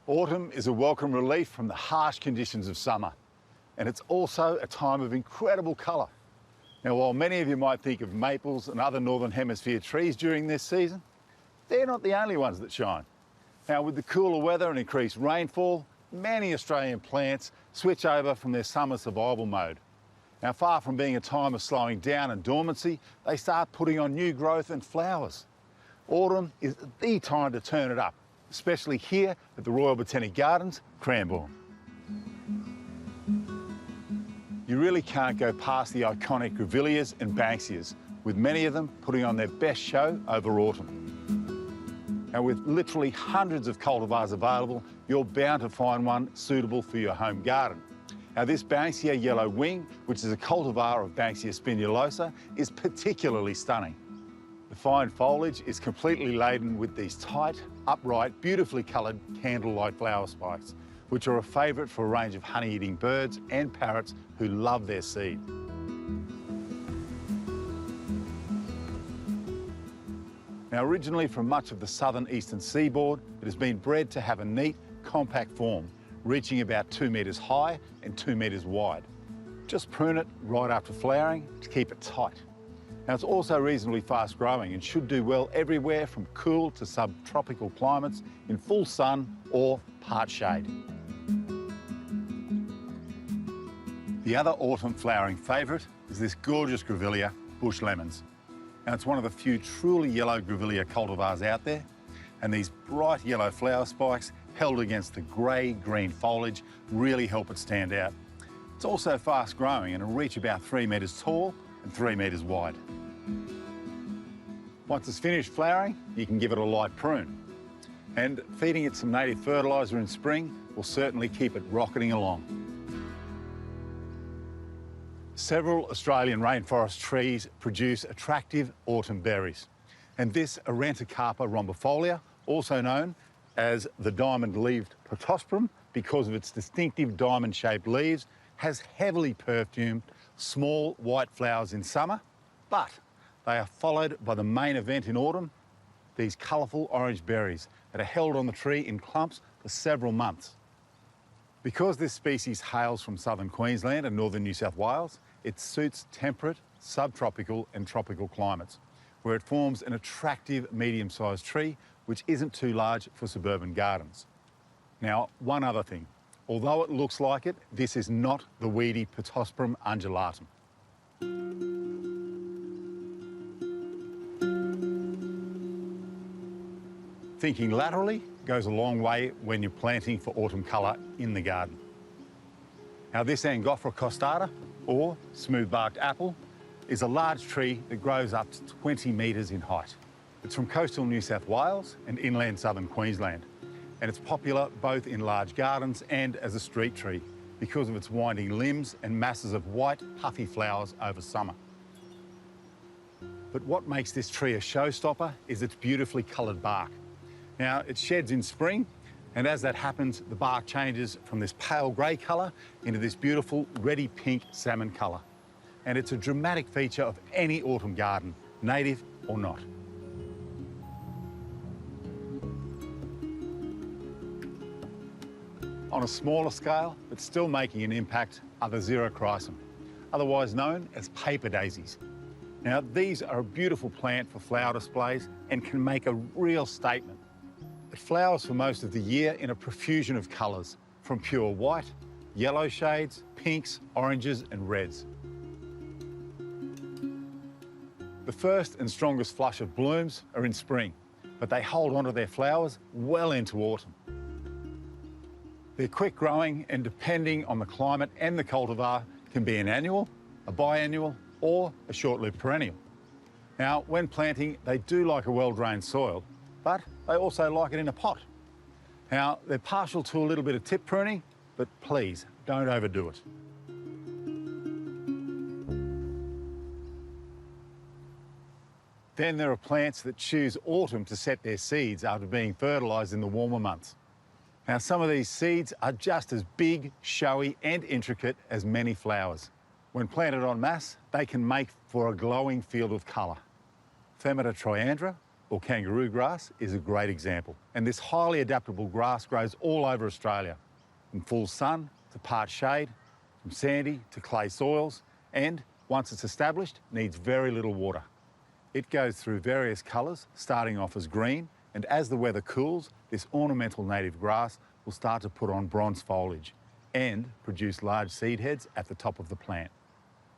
Autumn is a welcome relief from the harsh conditions of summer, and it's also a time of incredible colour. Now, while many of you might think of maples and other Northern Hemisphere trees during this season, they're not the only ones that shine. Now, with the cooler weather and increased rainfall, many Australian plants switch over from their summer survival mode. Now, far from being a time of slowing down and dormancy, they start putting on new growth and flowers. Autumn is the time to turn it up, especially here at the Royal Botanic Gardens, Cranbourne. You really can't go past the iconic Grevilleas and banksias, with many of them putting on their best show over autumn. Now, with literally hundreds of cultivars available, you're bound to find one suitable for your home garden. Now, this Banksia yellow wing, which is a cultivar of Banksia spinulosa, is particularly stunning. The fine foliage is completely laden with these tight, upright, beautifully coloured candlelight flower spikes, which are a favourite for a range of honey-eating birds and parrots who love their seed. Now, originally from much of the southern eastern seaboard, it has been bred to have a neat, compact form, reaching about 2 metres high and 2 metres wide. Just prune it right after flowering to keep it tight. Now, it's also reasonably fast growing and should do well everywhere from cool to subtropical climates in full sun or part shade. The other autumn flowering favourite is this gorgeous Grevillea Bush Lemons. Now, it's one of the few truly yellow Grevillea cultivars out there, and these bright yellow flower spikes held against the grey-green foliage really help it stand out. It's also fast growing and will reach about 3 metres tall and 3 metres wide. Once it's finished flowering, you can give it a light prune. And feeding it some native fertiliser in spring will certainly keep it rocketing along. Several Australian rainforest trees produce attractive autumn berries. And this Arentacarpa rhombifolia, also known as the diamond-leaved protosporum because of its distinctive diamond-shaped leaves, has heavily perfumed small white flowers in summer, but they are followed by the main event in autumn, these colourful orange berries that are held on the tree in clumps for several months. Because this species hails from southern Queensland and northern New South Wales, it suits temperate, subtropical and tropical climates, where it forms an attractive medium-sized tree which isn't too large for suburban gardens. Now, one other thing. Although it looks like it, this is not the weedy Protosporum undulatum. Thinking laterally goes a long way when you're planting for autumn colour in the garden. Now, this Angophora costata, or smooth-barked apple, is a large tree that grows up to 20 metres in height. It's from coastal New South Wales and inland southern Queensland, and it's popular both in large gardens and as a street tree because of its winding limbs and masses of white, puffy flowers over summer. But what makes this tree a showstopper is its beautifully coloured bark. Now, it sheds in spring, and as that happens, the bark changes from this pale grey colour into this beautiful reddy pink salmon colour. And it's a dramatic feature of any autumn garden, native or not. On a smaller scale, but still making an impact, are the xerochrysum, otherwise known as paper daisies. Now, these are a beautiful plant for flower displays and can make a real statement. It flowers for most of the year in a profusion of colours, from pure white, yellow shades, pinks, oranges and reds. The first and strongest flush of blooms are in spring, but they hold onto their flowers well into autumn. They're quick growing and, depending on the climate and the cultivar, can be an annual, a biannual or a short-lived perennial. Now, when planting, they do like a well-drained soil, but they also like it in a pot. Now, they're partial to a little bit of tip pruning, but please don't overdo it. Then there are plants that choose autumn to set their seeds after being fertilised in the warmer months. Now, some of these seeds are just as big, showy and intricate as many flowers. When planted en masse, they can make for a glowing field of colour. Femata triandra, or kangaroo grass is a great example. And this highly adaptable grass grows all over Australia, from full sun to part shade, from sandy to clay soils, and once it's established, needs very little water. It goes through various colours, starting off as green, and as the weather cools, this ornamental native grass will start to put on bronze foliage and produce large seed heads at the top of the plant.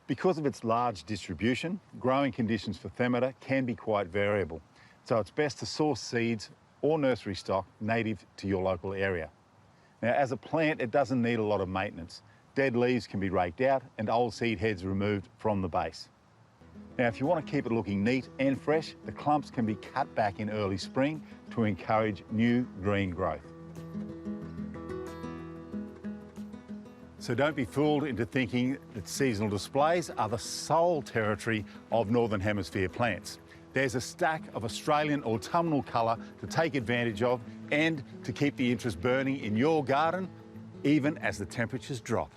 Because of its large distribution, growing conditions for Themata can be quite variable, so it's best to source seeds or nursery stock native to your local area. Now, as a plant, it doesn't need a lot of maintenance. Dead leaves can be raked out and old seed heads removed from the base. Now, if you want to keep it looking neat and fresh, the clumps can be cut back in early spring to encourage new green growth. So don't be fooled into thinking that seasonal displays are the sole territory of Northern Hemisphere plants. There's a stack of Australian autumnal colour to take advantage of and to keep the interest burning in your garden, even as the temperatures drop.